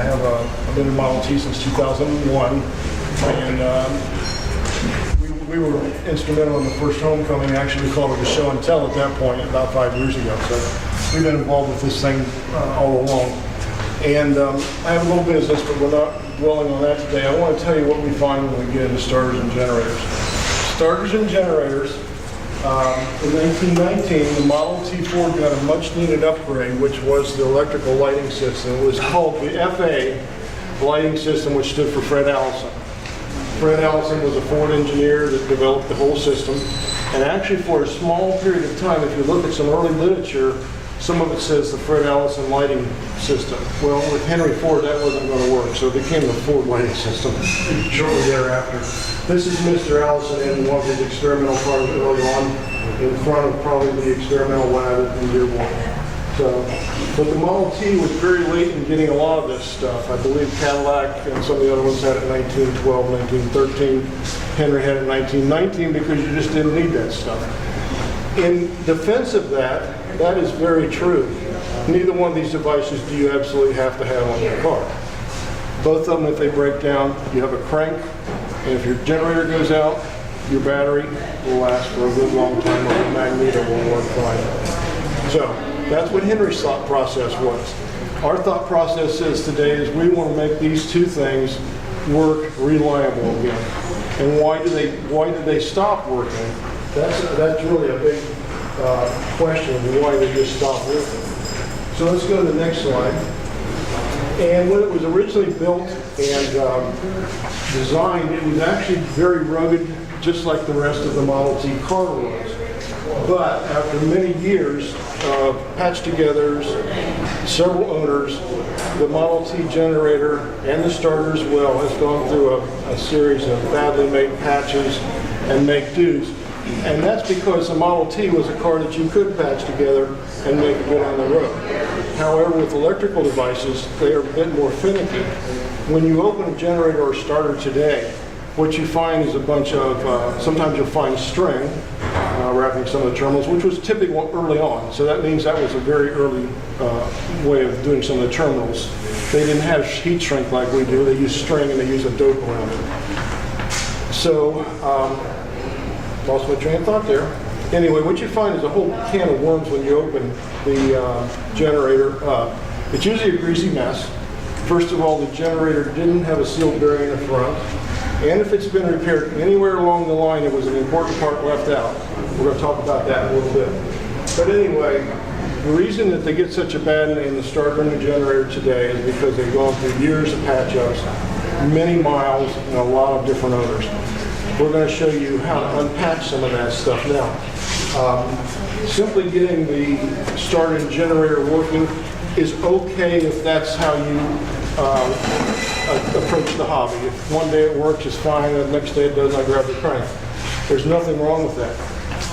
I've been in Model T since 2001, and we were instrumental in the first homecoming. Actually, we called it a show and tell at that point, about 5 years ago. So we've been involved with this thing all along. And I have a little business, but we're not dwelling on that today. I want to tell you what we find when we get into starters and generators. Starters and generators. In 1919, the Model T Ford got a much needed upgrade, which was the electrical lighting system. It was called the FA lighting system, which stood for Fred Allison. Fred Allison was a Ford engineer that developed the whole system. And actually, for a small period of time, if you look at some early literature, some of it says the Fred Allison lighting system. Well, with Henry Ford, that wasn't going to work, so it became the Ford lighting system shortly thereafter. This is Mr. Allison in one of his experimental cars early on, in front of probably the experimental lab in Dearborn. So, but the Model T was very late in getting a lot of this stuff. I believe Cadillac and some of the other ones had it in 1912, 1913. Henry had it in 1919 because you just didn't need that stuff. In defense of that, that is very true. Neither one of these devices do you absolutely have to have on your car. Both of them, if they break down, you have a crank, and if your generator goes out, your battery will last for a good long time, or the magneto will work fine. So that's what Henry's thought process was. Our thought process is today is we want to make these two things work reliable again. And why do they stop working? That's really a big question of why they just stopped working. So let's go to the next slide. And when it was originally built and designed, it was actually very rugged, just like the rest of the Model T car was. But after many years of patch-togethers, several owners, the Model T generator and the starter as well has gone through a series of badly made patches and make-dos. And that's because the Model T was a car that you could patch together and make it go down the road. However, with electrical devices, they are a bit more finicky. When you open a generator or starter today, what you find is a bunch of, sometimes you'll find string wrapping some of the terminals, which was typical early on. So that means that was a very early way of doing some of the terminals. They didn't have heat shrink like we do. They use string and they use a dope around it. So, lost my train of thought there. Anyway, what you find is a whole can of worms when you open the generator up. It's usually a greasy mess. First of all, the generator didn't have a sealed bearing in the front. And if it's been repaired anywhere along the line, it was an important part left out. We're going to talk about that in a little bit. But anyway, the reason that they get such a bad name, the starter and the generator today, is because they've gone through years of patch-ups, many miles, and a lot of different owners. We're going to show you how to unpatch some of that stuff now. Simply getting the starter and generator working is okay if that's how you approach the hobby. If one day it works, it's fine, and the next day it doesn't, I grab the crank. There's nothing wrong with that.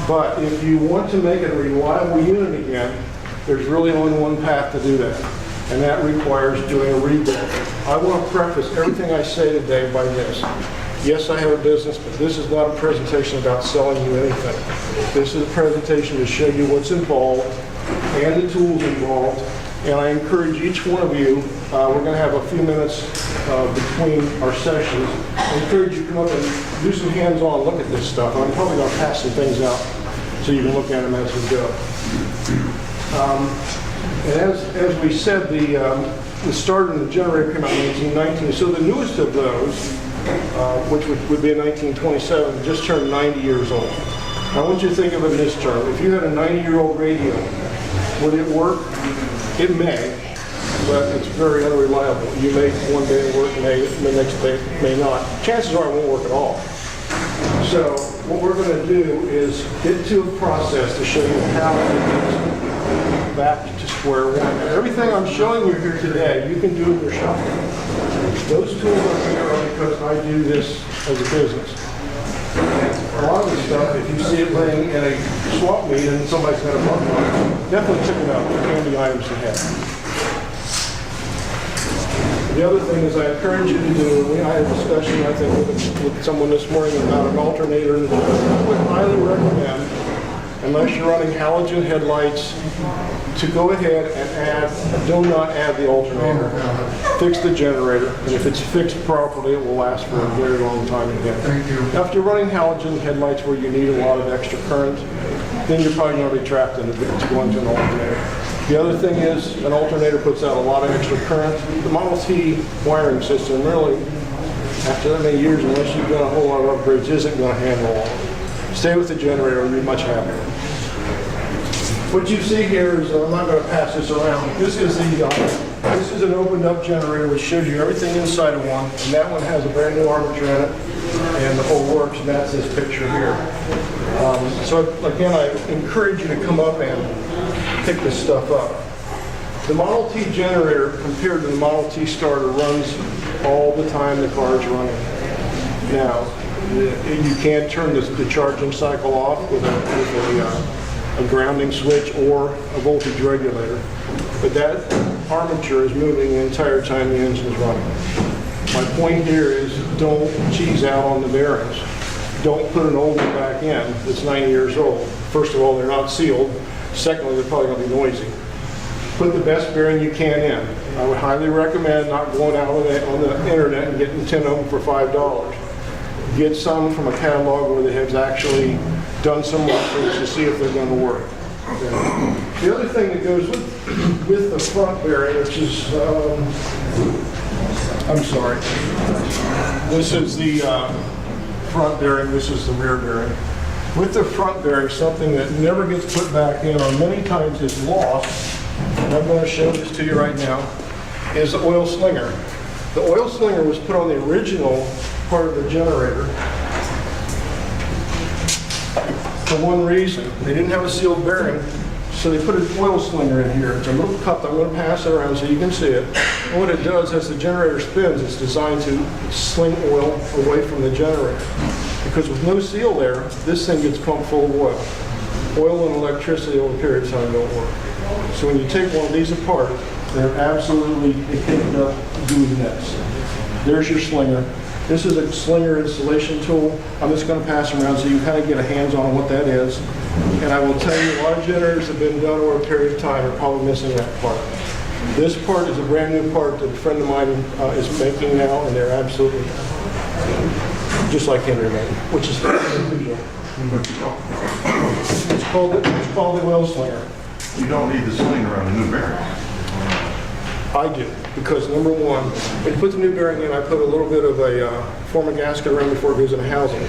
But if you want to make it a reliable unit again, there's really only one path to do that, and that requires doing a rebuild. I want to preface everything I say today by this. Yes, I have a business, but this is not a presentation about selling you anything. This is a presentation to show you what's involved and the tools involved. And I encourage each one of you, we're going to have a few minutes between our sessions. I encourage you to come up and do some hands-on look at this stuff. I'm probably going to pass some things out so you can look at them as we go. And as we said, the starter and the generator came out in 1919. So the newest of those, which would be in 1927, just turned 90 years old. I want you to think of it in this term. If you had a 90-year-old radio, would it work? It may, but it's very unreliable. You may one day work, the next day may not. Chances are it won't work at all. So what we're going to do is get to a process to show you how to get back to square one. Everything I'm showing you here today, you can do in your shop. Those tools are here are because I do this as a business. A lot of the stuff, if you see it laying in a swap meet and somebody's got a button on it, definitely pick it up. They're handy items to have. The other thing is I encourage you to do, I had a discussion, I think, with someone this morning about an alternator. I would highly recommend unless you're running halogen headlights, to go ahead and do not add the alternator. Fix the generator, and if it's fixed properly, it will last for a very long time again. Thank you. Now, if you're running halogen headlights where you need a lot of extra current, then you're probably going to retract into going to an alternator. The other thing is, an alternator puts out a lot of extra current. The Model T wiring system really, after that many years, unless you've done a whole lot of upgrades, isn't going to handle all of it. Stay with the generator, you'll be much happier. What you see here is, I'm not going to pass this around. This is an opened up generator which shows you everything inside of one, and that one has a brand new armature in it, and the whole works, and that's this picture here. So again, I encourage you to come up and pick this stuff up. The Model T generator compared to the Model T starter runs all the time the car is running. Now, you can turn the charging cycle off with a grounding switch or a voltage regulator, but that armature is moving the entire time the engine is running. My point here is, don't cheese out on the bearings. Don't put an old one back in that's 90 years old. First of all, they're not sealed. Secondly, they're probably going to be noisy. Put the best bearing you can in. I would highly recommend not going out on the internet and getting 10 of them for $5. Get some from a catalog where they have actually done some research to see if they're going to work. Okay. The other thing that goes with the front bearing, which is, I'm sorry, this is the front bearing, this is the rear bearing. With the front bearing, something that never gets put back in or many times is lost, and I'm going to show this to you right now, is the oil slinger. The oil slinger was put on the original part of the generator for one reason. They didn't have a sealed bearing, so they put an oil slinger in here. It's a little cup. I'm going to pass it around so you can see it. And what it does, as the generator spins, it's designed to sling oil away from the generator. Because with no seal there, this thing gets pumped full of oil. Oil and electricity over a period of time don't work. So when you take one of these apart, they're absolutely capable of doing this. There's your slinger. This is a slinger installation tool. I'm just going to pass them around so you kind of get a hands-on on what that is. And I will tell you, a lot of generators have been done over a period of time are probably missing that part. This part is a brand new part that a friend of mine is making now, and they're absolutely just like Henry made, which is unusual. It's called the oil slinger. You don't need the slinger on a new bearing. I do, because number one, when you put the new bearing in, I put a little bit of a former gasket around before it goes in a housing.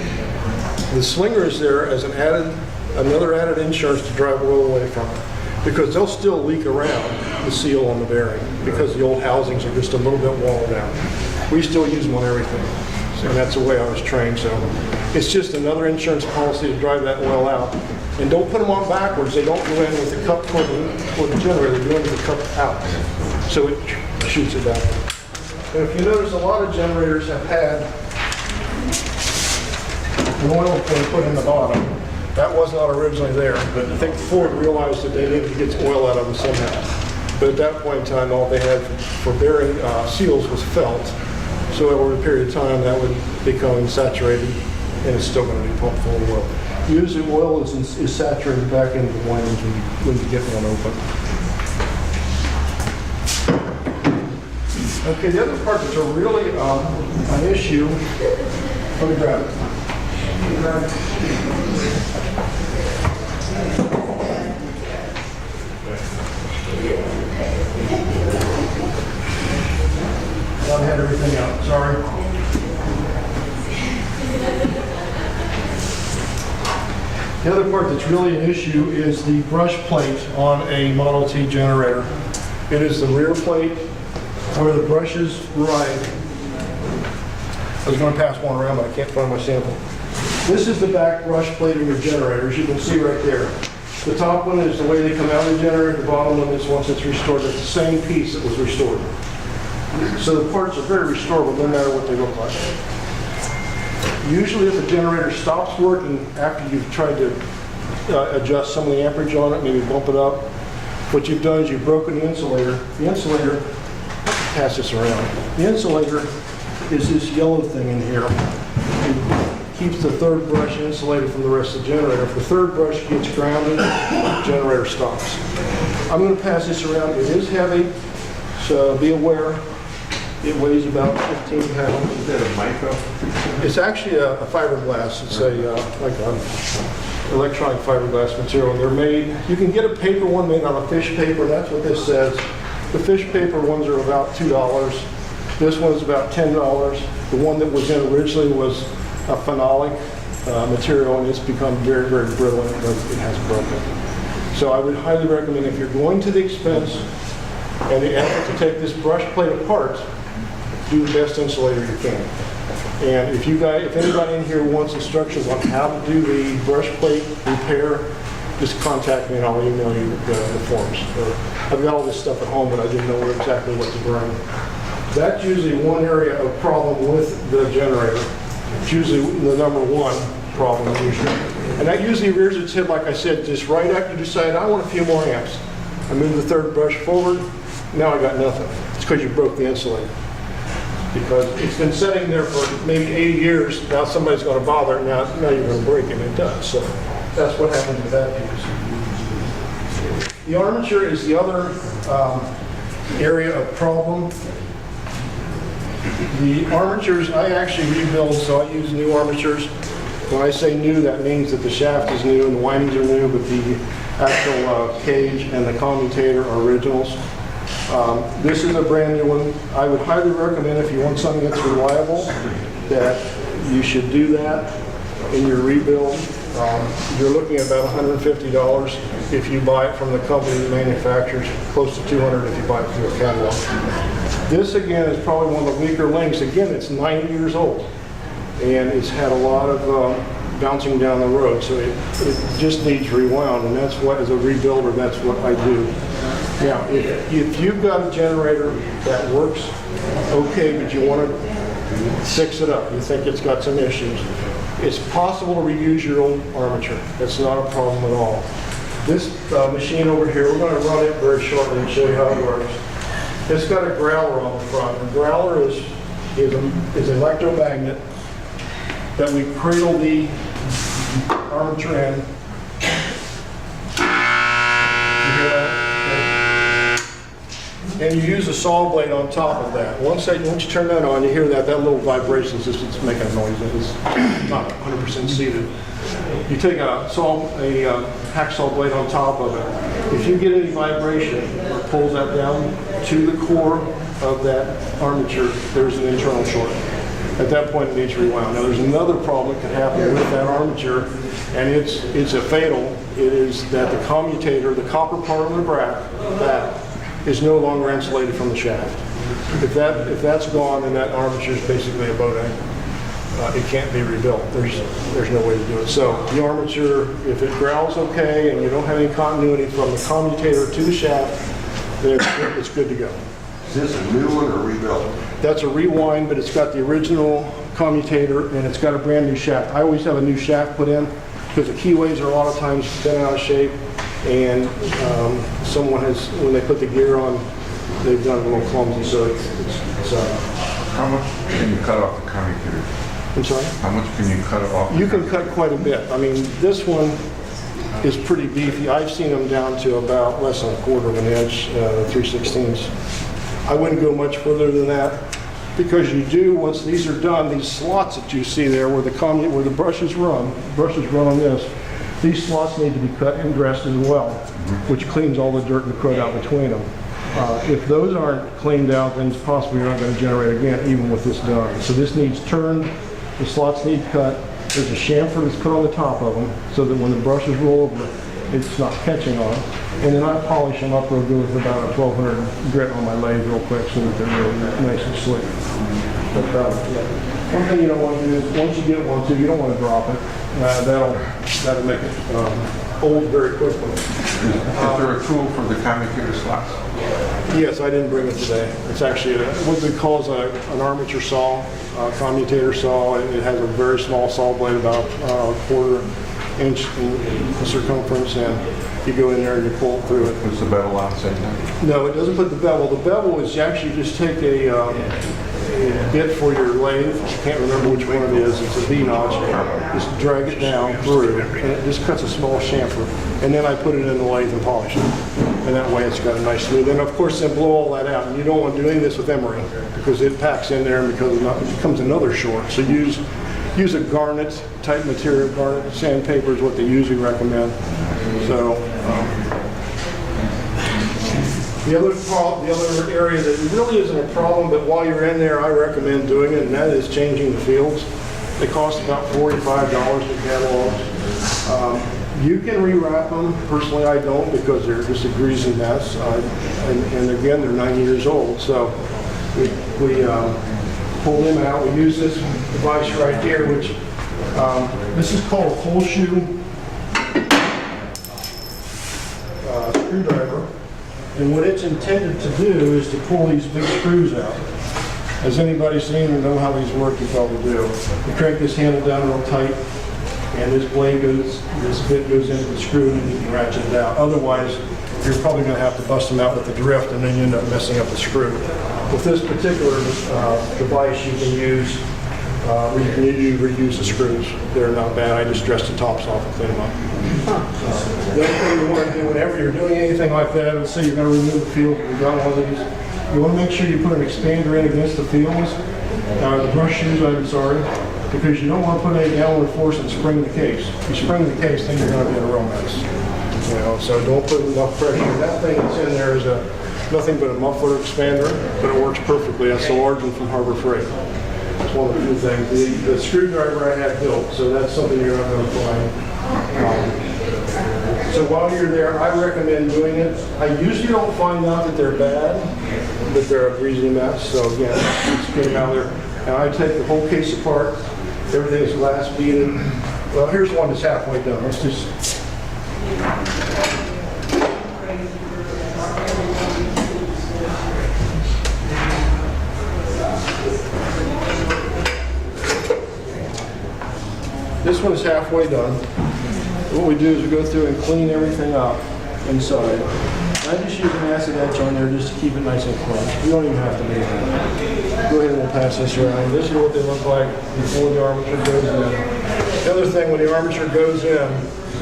The slinger is there as another added insurance to drive oil away from it, because they'll still leak around the seal on the bearing, because the old housings are just a little bit walled out. We still use them on everything, and that's the way I was trained. So it's just another insurance policy to drive that oil out. And don't put them on backwards. They don't go in with the cup toward the generator. They go in with the cup out. So it shoots it back. And if you notice, a lot of generators have had an oil thing put in the bottom. That was not originally there, but I think Ford realized that they needed to get oil out of them somehow. But at that point in time, all they had for bearing seals was felt. So over a period of time, that would become saturated, and it's still going to be pumped full of oil. Usually oil is saturated back into the lines when you get one open. Okay, the other part that's really an issue, let me grab it. I had everything out, sorry. The other part that's really an issue is the brush plate on a Model T generator. It is the rear plate where the brushes ride. I was going to pass one around, but I can't find my sample. This is the back brush plate of your generator, as you can see right there. The top one is the way they come out of the generator. The bottom one is once it's restored. It's the same piece that was restored. So the parts are very restorable, no matter what they look like. Usually if a generator stops working after you've tried to adjust some of the amperage on it, maybe bump it up, what you've done is you've broken the insulator. The insulator, pass this around. The insulator is this yellow thing in here. It keeps the third brush insulated from the rest of the generator. If the third brush gets grounded, the generator stops. I'm going to pass this around. It is heavy, so be aware. It weighs about 15 pounds. Is that a micro? It's actually a fiberglass. It's like an electronic fiberglass material. And they're made, you can get a paper one made out of fish paper. That's what this says. The fish paper ones are about $2. This one's about $10. The one that was in originally was a phenolic material, and it's become very, very brittle, and it has broken. So I would highly recommend, if you're going to the expense and the effort to take this brush plate apart, do the best insulator you can. And if anybody in here wants instructions on how to do the brush plate repair, just contact me and I'll email you the forms. I've got all this stuff at home, but I didn't know exactly what to bring. That's usually one area of problem with the generator. It's usually the number one problem usually. And that usually rears its head, like I said, just right after you decide, I want a few more amps. I move the third brush forward, now I got nothing. It's because you broke the insulator. Because it's been sitting there for maybe 80 years, now somebody's going to bother it, now you're going to break it, and it does. So that's what happens with that piece. The armature is the other area of problem. The armatures, I actually rebuild, so I use new armatures. When I say new, that means that the shaft is new and the windings are new, but the actual cage and the commutator are originals. This is a brand new one. I would highly recommend, if you want something that's reliable, that you should do that in your rebuild. You're looking at about $150 if you buy it from the company that manufactures, close to $200 if you buy it through a catalog. This, again, is probably one of the weaker links. Again, it's 90 years old, and it's had a lot of bouncing down the road, so it just needs rewound, and that's what, as a rebuilder, that's what I do. Now, if you've got a generator that works okay, but you want to fix it up, you think it's got some issues, it's possible to reuse your old armature. That's not a problem at all. This machine over here, we're going to run it very shortly and show you how it works. It's got a growler on the front. The growler is an electromagnet that we cradle the armature in. You hear that? And you use a saw blade on top of that. Once you turn that on, you hear that little vibration is just making a noise. It's not 100% seated. You take a hacksaw blade on top of it. If you get any vibration, it pulls that down to the core of that armature, there's an internal short. At that point, it needs rewound. Now, there's another problem that could happen with that armature, and it's a fatal. It is that the commutator, the copper part of the back, is no longer insulated from the shaft. If that's gone, then that armature is basically a boat anchor. It can't be rebuilt. There's no way to do it. So the armature, if it growls okay and you don't have any continuity from the commutator to the shaft, then it's good to go. Is this a new one or rebuilt? That's a rewind, but it's got the original commutator and it's got a brand new shaft. I always have a new shaft put in because the keyways are a lot of times bent out of shape, and someone has, when they put the gear on, they've done it a little clumsy. So How much can you cut off the commutator? I'm sorry? How much can you cut off? You can cut quite a bit. I mean, this one is pretty beefy. I've seen them down to about less than a quarter of an inch, 3/16. I wouldn't go much further than that, because you do, once these are done, these slots that you see there where the brushes run on this, these slots need to be cut and dressed as well, which cleans all the dirt and crud out between them. If those aren't cleaned out, then it's possible you're not going to generate again, even with this done. So this needs turned, the slots need cut. There's a chamfer that's put on the top of them so that when the brushes roll over, it's not catching on. And then I polish them up real good with about a 1200 grit on my lathe real quick so that they're really nice and slick. That's about it. Yeah. One thing you don't want to do is, once you get one too, you don't want to drop it. That'll make it old very quickly. Is there a tool for the commutator slots? Yes, I didn't bring it today. It's actually what they call an armature saw, commutator saw. It has a very small saw blade, about a quarter inch in circumference, and you go in there and you pull it through it. Puts the bevel on, say that? No, it doesn't put the bevel. The bevel is you actually just take a bit for your lathe. I can't remember which one it is. It's a V-notch. Just drag it down through, and it just cuts a small chamfer. And then I put it in the lathe and polish it. And that way it's got a nice smooth. And of course, then blow all that out. And you don't want to do any of this with emery because it packs in there and because it becomes another short. So use a garnet type material. Garnet sandpaper is what they usually recommend. So the other area that really isn't a problem, but while you're in there, I recommend doing it, and that is changing the fields. They cost about $45 in catalogs. You can rewrap them. Personally, I don't because they're just a greasy mess. And again, they're 9 years old. So we pull them out. We use this device right here, which this is called a pull shoe screwdriver. And what it's intended to do is to pull these big screws out. Has anybody seen or know how these work? You probably do. You crank this handle down real tight, and this bit goes into the screw, and you can ratchet it out. Otherwise, you're probably going to have to bust them out with the drift, and then you end up messing up the screw. With this particular device, you can use reuse the screws. They're not bad. I just dress the tops off and clean them up. The other thing you want to do whenever you're doing anything like that, let's say you're going to remove the field, you've got one of these, you want to make sure you put an expander in against the fields, the brush shoes, I'm sorry, because you don't want to put any downward force and spring the case. If you spring the case, then you're going to be in a real mess. You know, so don't put enough pressure. That thing that's in there is nothing but a muffler expander, but it works perfectly. That's the large one from Harbor Freight. It's one of the few things. The screwdriver I had built, so that's something you're not going to find. So while you're there, I recommend doing it. I usually don't find out that they're bad, but they're a greasy mess. So again, just get them out there. And I take the whole case apart. Everything's glass beaded. Well, here's one that's halfway done. Let's just. This one's halfway done. What we do is we go through and clean everything up inside. I just use an acid etch on there just to keep it nice and clean. You don't even have to do that. Go ahead and we'll pass this around. This is what they look like before the armature goes in. The other thing, when the armature goes in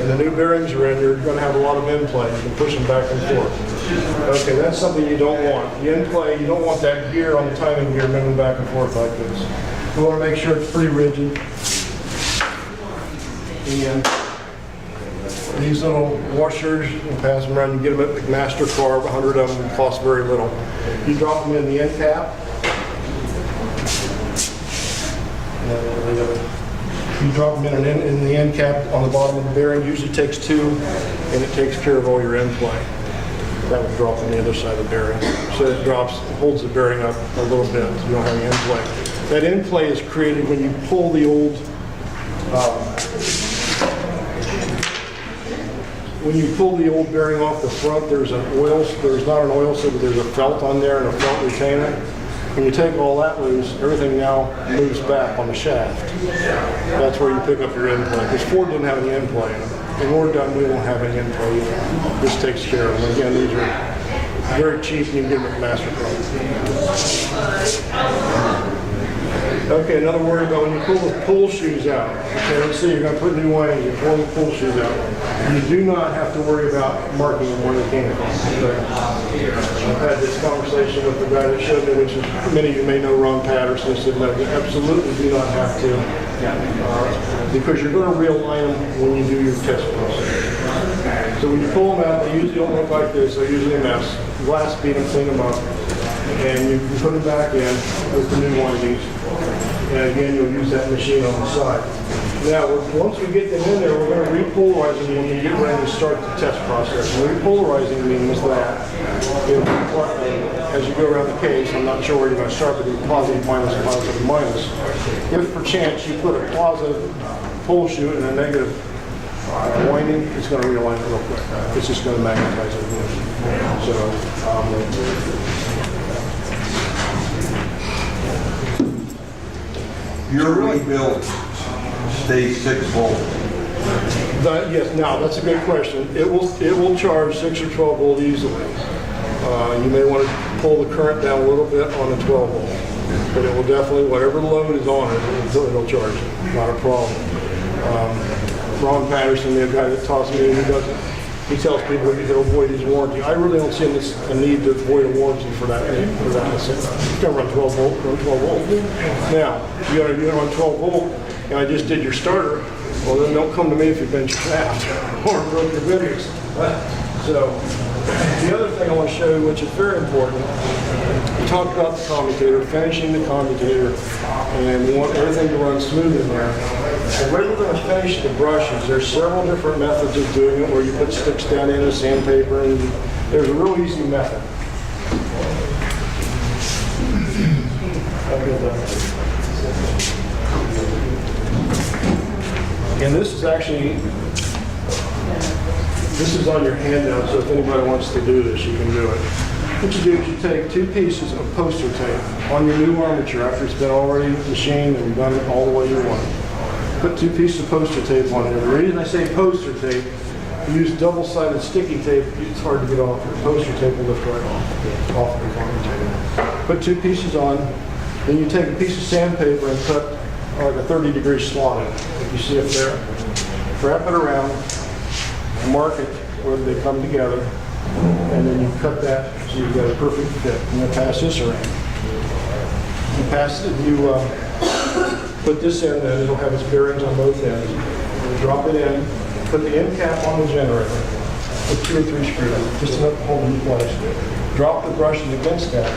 and the new bearings are in, you're going to have a lot of end play. You can push them back and forth. Okay, that's something you don't want. The end play, you don't want that gear on the timing gear moving back and forth like this. You want to make sure it's pretty rigid. And these little washers, you pass them around, you get them at McMaster Carb, 100 of them cost very little. You drop them in the end cap. You drop them in the end cap on the bottom of the bearing. Usually takes two, and it takes care of all your end play. That would drop on the other side of the bearing. So it drops, holds the bearing up a little bit so you don't have any end play. That end play is created when you pull the old bearing off the front. There's not an oil seal, but there's a felt on there and a felt retainer. When you take all that loose, everything now moves back on the shaft. That's where you pick up your end play. Because Ford didn't have any end play in them. And we're done, we won't have any end play either. This takes care of them. Again, these are very cheap and you can get them at MasterCard. Okay, another word about when you pull the pull shoes out. Okay, let's see, you're going to put new windings, you're pulling the pull shoes out. You do not have to worry about marking them where they came from. I've had this conversation with the guy that showed me, which is, many of you may know Ron Patterson, said no, you absolutely do not have to. Because you're going to realign them when you do your test process. So when you pull them out, they usually don't look like this, they're usually a mess. Glass bead them, clean them up, and you can put them back in with the new windings. And again, you'll use that machine on the side. Now, once we get them in there, we're going to repolarize them when we get ready to start the test process. And repolarizing means that as you go around the case, I'm not sure where you're going to start, but it's positive, minus, positive, minus. If perchance you put a positive pull shoe and a negative winding, it's going to realign it real quick. It's just going to magnetize it. So, your rebuild stays 6 volt. Yes, now that's a good question. It will charge 6 or 12 volt easily. You may want to pull the current down a little bit on the 12 volt. But it will definitely, whatever load is on it, it'll charge it, not a problem. Ron Patterson, the guy that taught me, he tells people to avoid his warranty. I really don't see a need to avoid a warranty for that. You're gonna run 12 volt, run 12 volt. Now, you're gonna run 12 volt, and I just did your starter. Well, then don't come to me if you bent your shaft or broke your benders. So, the other thing I want to show you, which is very important, we talked about the commutator, finishing the commutator, and we want everything to run smooth in there. The way we're going to finish the brushes, there's several different methods of doing it, where you put sticks down in a sandpaper, and there's a real easy method. And this is actually, this is on your handout, so if anybody wants to do this, you can do it. What you do is you take 2 pieces of poster tape on your new armature after it's been already machined and done it all the way you want. Put 2 pieces of poster tape on it. The reason I say poster tape, use double-sided sticky tape, it's hard to get off. Your poster tape will lift right off the armature. Put 2 pieces on, then you take a piece of sandpaper and cut like a 30-degree slot in it. If you see it there, wrap it around, mark it where they come together, and then you cut that so you've got a perfect fit. And then pass this around. You pass it, you put this in, and it'll have its bearings on both ends. You drop it in, put the end cap on the generator, with 2 or 3 screws, just enough to hold it in place. Drop the brushes against that,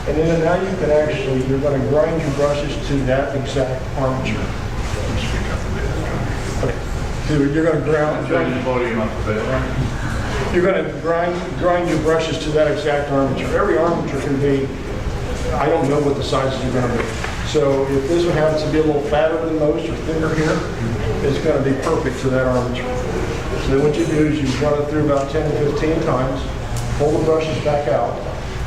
and then now you can actually, you're going to grind your brushes to that exact armature. Okay. So you're going to grind your brushes to that exact armature. Every armature can be, I don't know what the sizes are going to be. So if this one happens to be a little fatter than most or thinner here, it's going to be perfect to that armature. So then what you do is you run it through about 10 to 15 times, pull the brushes back out,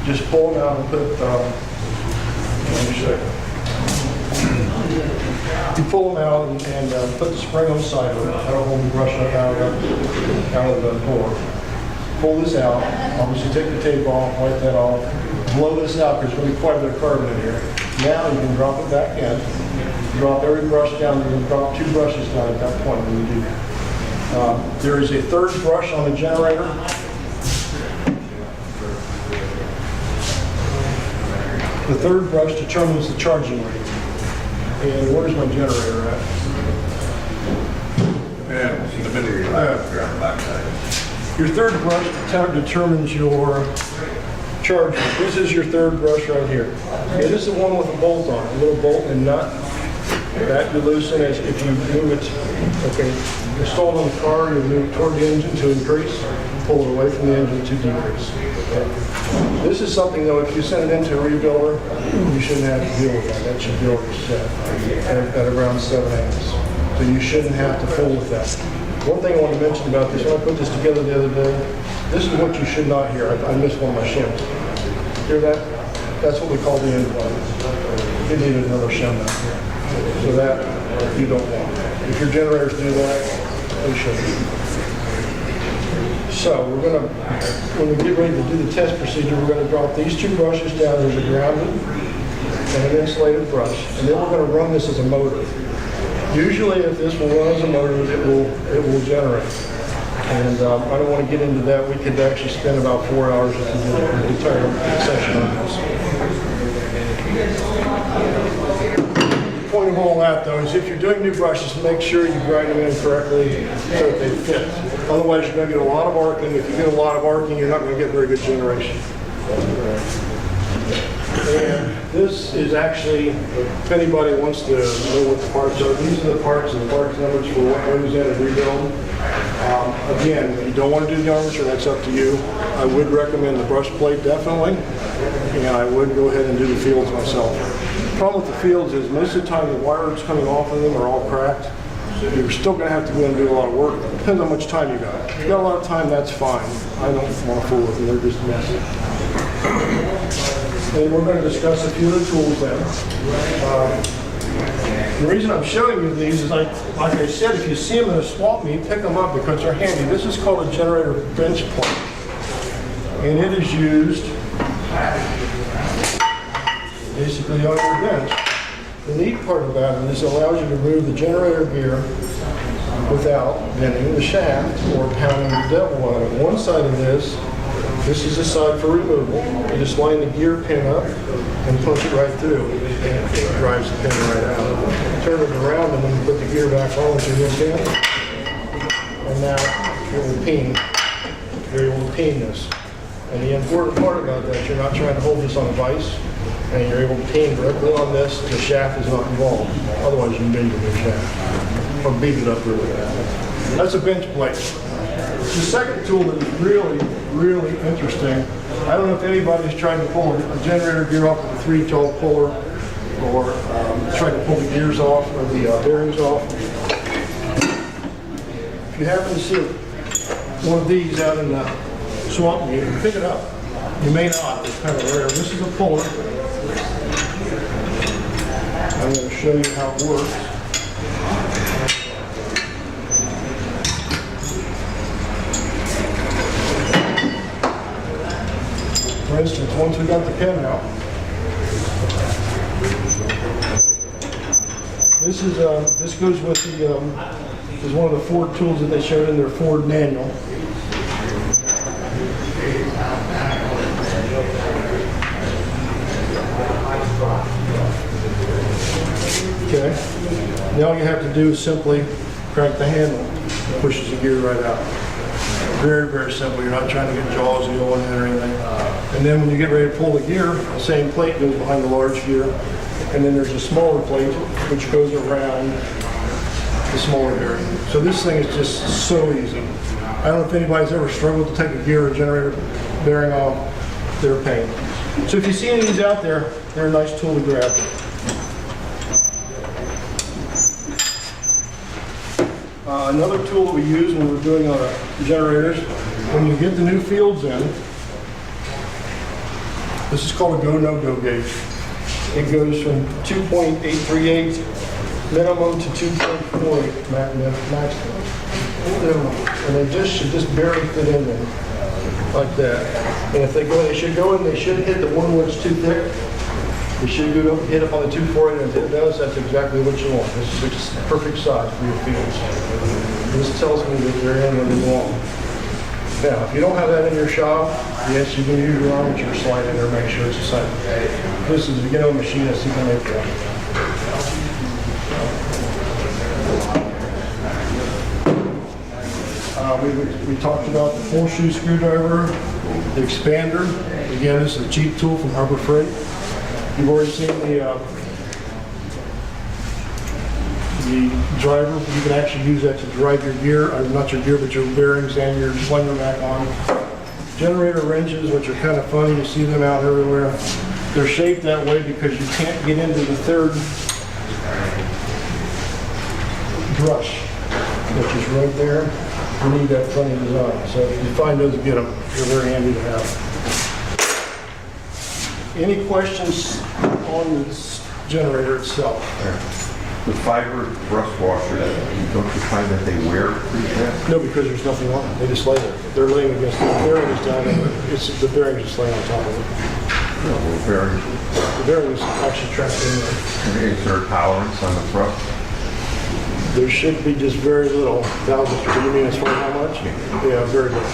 just pull them out and put, let me show you. You pull them out and put the spring on the side of it. That'll hold the brush up out of the bore. Pull this out. Obviously take the tape off, wipe that off. Blow this out because there's going to be quite a bit of carbon in here. Now you can drop it back in. Drop every brush down. You can drop 2 brushes down at that point when you do that. There is a 3rd brush on the generator. The 3rd brush determines the charging rate. And where's my generator at? Yeah, in the middle of your backside. Your 3rd brush determines your charge rate. This is your 3rd brush right here. Okay, this is the one with a bolt on it, a little bolt and nut. That you loosen as if you move it. Okay, installed on the car, you move it toward the engine to increase, pull it away from the engine to decrease. Okay. This is something though, if you send it into a rebuilder, you shouldn't have to deal with that. That should be already set at around 7 amps. So you shouldn't have to fool with that. One thing I want to mention about this, when I put this together the other day, this is what you should not hear. I missed one of my shims. Hear that? That's what we call the end plug. You need another shim down here. So that you don't want. If your generators do that, they shouldn't. So we're going to, when we get ready to do the test procedure, we're going to drop these 2 brushes down. There's a grounded and an insulated brush. And then we're going to run this as a motor. Usually if this will run as a motor, it will generate. And I don't want to get into that. We could actually spend about 4 hours if we did an entire session on this. The point of all that though is if you're doing new brushes, make sure you grind them in correctly so that they fit. Otherwise you're going to get a lot of arcing. If you get a lot of arcing, you're not going to get very good generation. And this is actually, if anybody wants to know what the parts are, these are the parts and the parts numbers for what goes in a rebuild. Again, if you don't want to do the armature, that's up to you. I would recommend the brush plate definitely, and I would go ahead and do the fields myself. The problem with the fields is most of the time the wires coming off of them are all cracked. You're still going to have to go in and do a lot of work. It depends on how much time you got. If you got a lot of time, that's fine. I don't want to fool with them, they're just messy. And we're going to discuss a few of the tools then. The reason I'm showing you these is, like I said, if you see them in a swap meet, pick them up because they're handy. This is called a generator bench plate. And it is used basically on your bench. The neat part about it is it allows you to remove the generator gear without bending the shaft or pounding the devil on it. One side of this is the side for removal. You just line the gear pin up and punch it right through, and it drives the pin right out. Turn it around, and then you put the gear back on with your pin, and now you're able to peen this. And the important part about that, you're not trying to hold this on a vise, and you're able to peen directly on this. The shaft is not involved. Otherwise, you can bend your shaft or beat it up really bad. That's a bench plate. The second tool that is really, really interesting, I don't know if anybody's tried to pull a generator gear off with a 3-toe puller or tried to pull the gears off or the bearings off. If you happen to see one of these out in the swamp, you can pick it up. You may not, it's kind of rare. This is a puller. I'm going to show you how it works. For instance, once we got the pin out, this goes with the is one of the Ford tools that they showed in their Ford manual. Okay. Now all you have to do is simply crank the handle. It pushes the gear right out. Very, very simple. You're not trying to get jaws going in or anything. And then when you get ready to pull the gear, the same plate goes behind the large gear. And then there's a smaller plate which goes around the smaller bearing. So this thing is just so easy. I don't know if anybody's ever struggled to take a gear or generator bearing off. They're a pain. So if you see any of these out there, they're a nice tool to grab. Another tool that we use when we're doing generators, when you get the new fields in, this is called a go-no-go gauge. It goes from 2.838 minimum to 2.48 maximum. And they should just barely fit in there, like that. And if they should hit the one where it's too thick. You should hit up on the 248, and if it does, that's exactly what you want. This is just the perfect size for your fields. This tells me that they're in where they belong. Now, if you don't have that in your shop, yes, you can use your armature slide in there, make sure it's the same. This is, a machine that's even make that. We talked about the full shoe screwdriver, the expander. Again, this is a cheap tool from Harbor Freight. You've already seen the driver. You can actually use that to drive your gear, not your gear, but your bearings and your Slinger back on. Generator wrenches, which are kind of funny. You see them out everywhere. They're shaped that way because you can't get into the third brush, which is right there. You need that funny design. So if you find those, get them. They're very handy to have. Any questions on this generator itself? The fiber brush washer, don't you find that they wear pretty fast? No, because there's nothing on it. They just lay there. They're laying against the bearing is down there. The bearing just laying on top of it. No, well, bearing. The bearing is actually trapped in there. Is there a tolerance on the front? There should be just very little. Thousands. You mean as far as how much? Yeah, very little.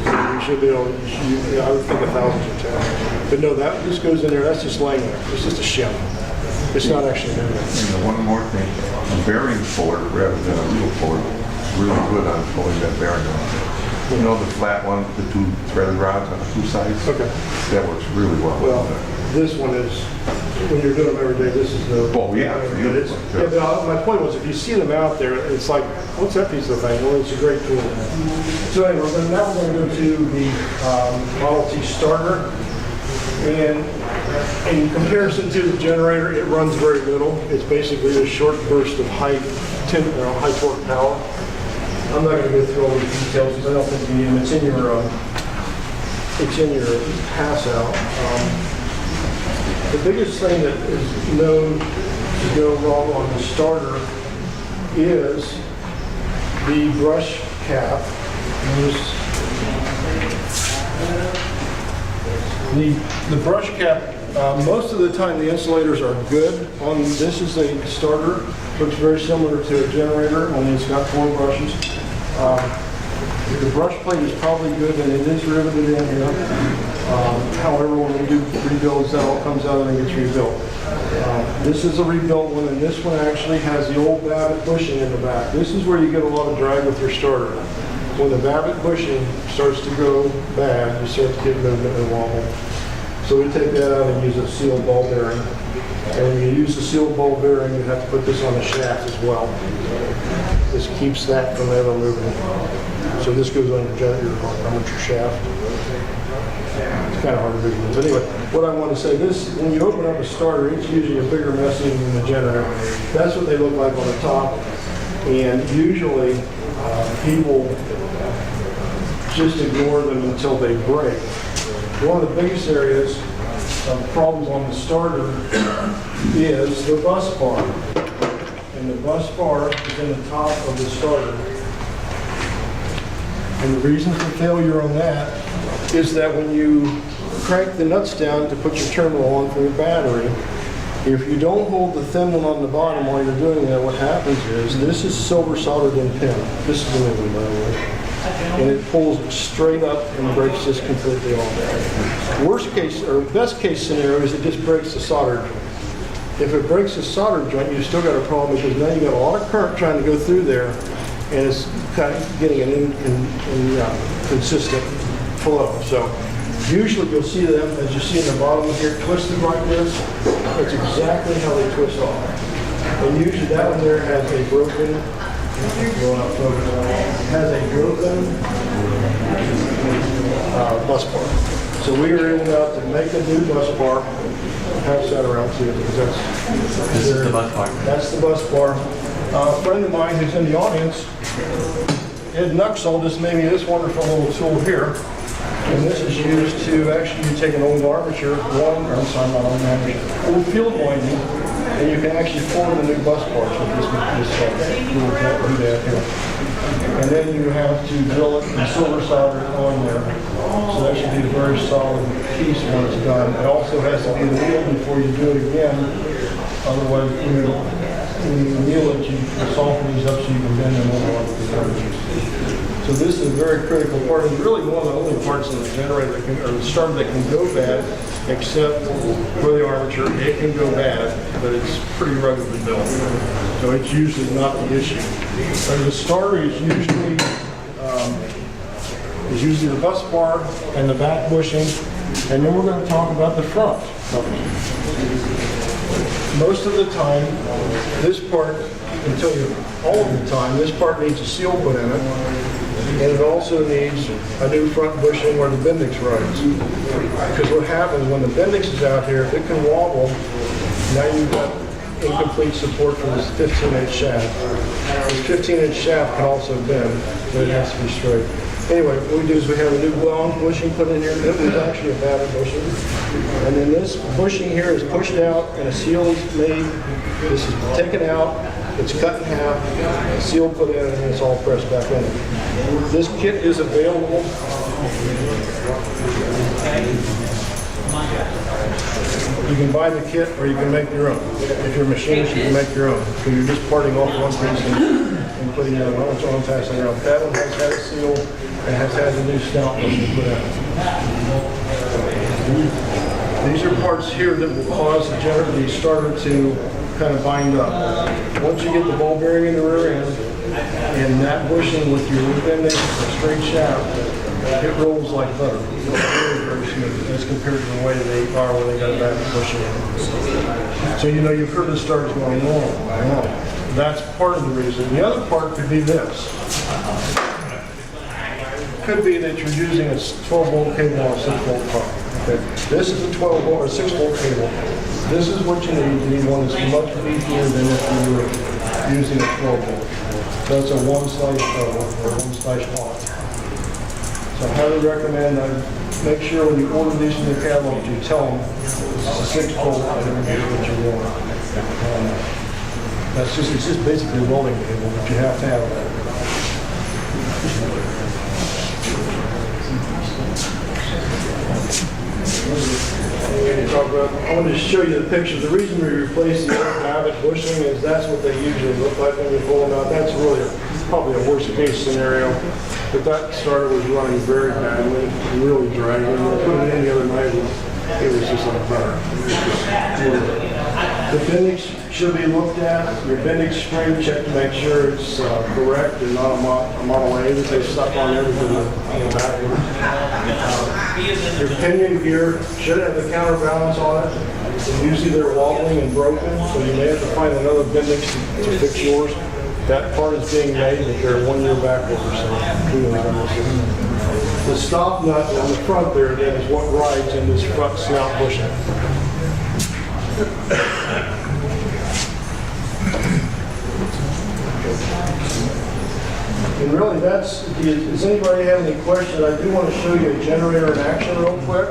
You should be able. I would think 1,000 or 10. But no, this goes in there. That's just laying there. It's just a shell. It's not actually in there. And one more thing, a bearing puller rather than a wheel puller is really good on pulling that bearing off. You know the flat one with the 2 threaded rods on the 2 sides? Okay. That works really well. Well, this one is, when you're doing them every day, this is the... Oh, yeah. But my point was, if you see them out there, it's like, what's that piece of thing? Well, it's a great tool. So anyway, now we're going to go to the Model T starter. And in comparison to the generator, it runs very little. It's basically a short burst of high torque power. I'm not going to go through all the details because I don't think you need them. It's in your pass out. The biggest thing that is known to go wrong on the starter is the brush cap. The brush cap Most of the time, the insulators are good. This is a starter, looks very similar to a generator, only it's got 4 brushes. The brush plate is probably good, and it is riveted in here. However, when we do rebuilds, that all comes out and gets rebuilt. This is a rebuilt one, and this one actually has the old Babbitt bushing in the back. This is where you get a lot of drag with your starter. When the Babbitt bushing starts to go bad, you start to get movement and wobble. So we take that out and use a sealed ball bearing. And when you use the sealed ball bearing, you have to put this on the shaft as well. This keeps that from ever moving. So this goes on your armature shaft. It's kind of hard to visualize. But anyway, what I want to say, this, when you open up a starter, it's usually a bigger messing than the generator. That's what they look like on the top. And usually, people just ignore them until they break. One of the biggest areas of problems on the starter is the bus bar. And the bus bar is in the top of the starter. And the reason for failure on that is that when you crank the nuts down to put your terminal on for your battery, if you don't hold the thin one on the bottom while you're doing that, what happens is, this is silver soldered in pin. This is the new one, by the way. And it pulls it straight up and breaks this completely off. Worst case, or best case scenario is it just breaks the solder joint. If it breaks the solder joint, you've still got a problem, because now you've got a lot of current trying to go through there, and it's kind of getting an inconsistent flow. So usually you'll see them, as you see in the bottom here, twisted like this. That's exactly how they twist off. And usually that one there has a broken, bus bar. So we were able to make a new bus bar. Pass that around to you, because This is the bus bar. that's the bus bar. A friend of mine who's in the audience, Ed Nuxall, just made me this wonderful little tool here. And this is used to actually take an old armature, old field winding, and you can actually form the new bus bars with this little doodad here. And then you have to drill it and silver solder it on there. So that should be a very solid piece when it's done. It also has to be annealed before you do it again. Otherwise, when you anneal it, you soften these up so you can bend them over onto the armature. So this is a very critical part. It's really one of the only parts in the generator that can, or the starter that can go bad, except for the armature. It can go bad, but it's pretty ruggedly built. So it's usually not the issue. The starter is usually the bus bar and the back bushing, and then we're going to talk about the front. Most of the time, this part, all of the time, this part needs a seal put in it, and it also needs a new front bushing where the Bendix rides. Because what happens when the Bendix is out here, if it can wobble, now you've got incomplete support for this 15-inch shaft. This 15-inch shaft can also bend, but it has to be straight. Anyway, what we do is we have a new long bushing put in here. It was actually a Babbitt bushing. And then this bushing here is pushed out and a seal is made. This is taken out, it's cut in half, a seal put in, and it's all pressed back in. This kit is available. You can buy the kit or you can make your own. If you're a machinist, you can make your own. So you're just parting off one piece and putting it on. It's on passing around. That one has had a seal and has had the new stout bushing put out. These are parts here that will cause the starter to kind of bind up. Once you get the ball bearing in the rear end and that bushing with your Bendix straight shaft, it rolls like butter. Very, very smooth as compared to the way they are when they got a back bushing in. So you've heard the starters going wrong. That's part of the reason. The other part could be this. Could be that you're using a 12-volt cable on a 6-volt car. Okay. This is a 12-volt or 6-volt cable. This is what you need. You need one that's much beefier than if you were using a 12-volt. So it's a one-slash on. So I highly recommend make sure when you order these from the catalog, you tell them this is a 6-volt and it's what you want. It's just basically a rolling cable, but you have to have it. Talk about I wanted to show you the picture. The reason we replaced the old Babbitt bushing is that's what they usually look like when you pull them out. That's really probably a worst case scenario. But that starter was running very badly, really dragging. When I put it in the other night, it was just like butter. The bendix should be looked at. Your bendix spring, check to make sure it's correct and not a Model A that they stuck on everything backwards. Your pinion gear should have the counterbalance on it. And usually they're wobbling and broken, so you may have to find another bendix to fix yours. That part is being made, but they're 1 year backwards or so. The stop nut on the front there then is what rides in this front snout bushing. And really that's, does anybody have any questions? I do want to show you a generator in action real quick.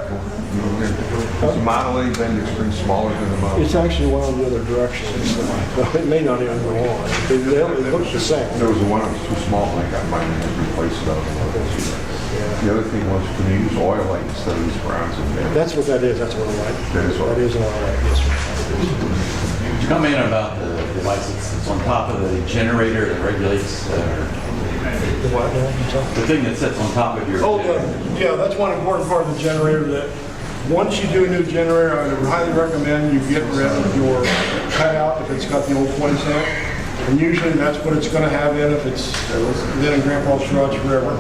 Is the Model A bendix spring smaller than the Model? It's actually one on the other direction. It may not even go on. They look the same. There was the one that was too small, and I got mine and replaced it. The other thing was, can you use oil light instead of these bronze in there? That's what that is. That's oil light. That is oil. That is an oil light. Yes, sir. Could you comment about the device that's on top of the generator that regulates The what now? the thing that sits on top of your Oh, yeah, that's one important part of the generator that once you do a new generator, I would highly recommend you get rid of your cutout if it's got the old 20 cent. And usually that's what it's going to have in if it's been in Grandpa's garage forever.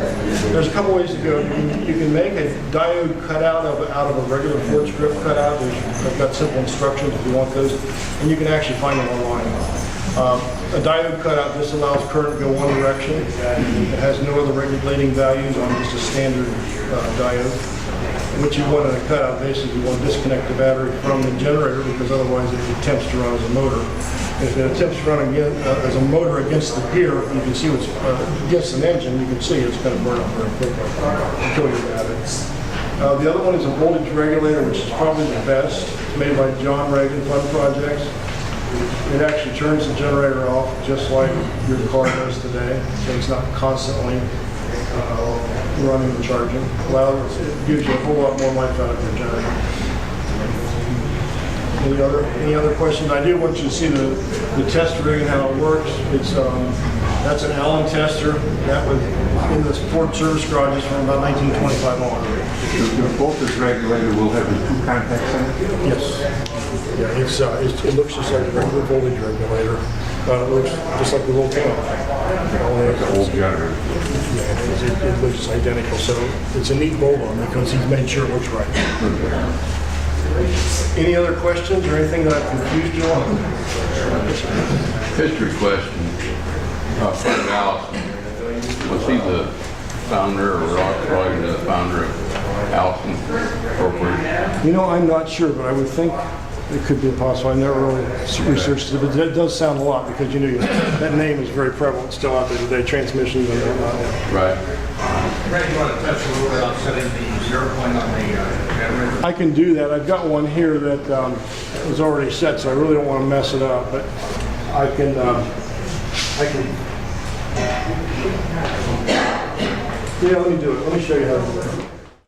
There's a couple ways to go. You can make a diode cutout out of a regular Ford strip cutout. I've got simple instructions if you want those. And you can actually find them online. A diode cutout just allows current to go one direction. It has no other regulating values on just a standard diode. What you want in a cutout, basically you want to disconnect the battery from the generator because otherwise it attempts to run as a motor. If it attempts to run again, as a motor against the gear, you can see what's against an engine, you can see it's going to burn up very quickly until you're at it. The other one is a voltage regulator, which is probably the best. It's made by John Reagan Fund Projects. It actually turns the generator off just like your car does today, so it's not constantly running and charging. Well, it gives you a whole lot more life out of your generator. Any other questions? I do want you to see the test rig and how it works. It's that's an Allen tester that was in the Ford service garages from about 1925 on. The voltage regulator will have the two contacts in it? Yes. Yeah, it looks just like a regular voltage regulator. It looks just like the little panel. Like the old generator. Yeah, it looks identical. So it's a neat bolt on because he's made sure it looks right. Any other questions or anything that I've confused you on? History question. Fred Allison, was he the founder or Roy the founder of Allison Corporation? You know, I'm not sure, but I would think it could be possible. I never really researched it, but it does sound a lot because you know that name is very prevalent still out there today. Transmissions and whatnot. Right. Brent, you want to touch a little bit on setting the 0 point on the generator? I can do that. I've got one here that was already set, so I really don't want to mess it up. But I can. Yeah, let me do it. Let me show you how to do it.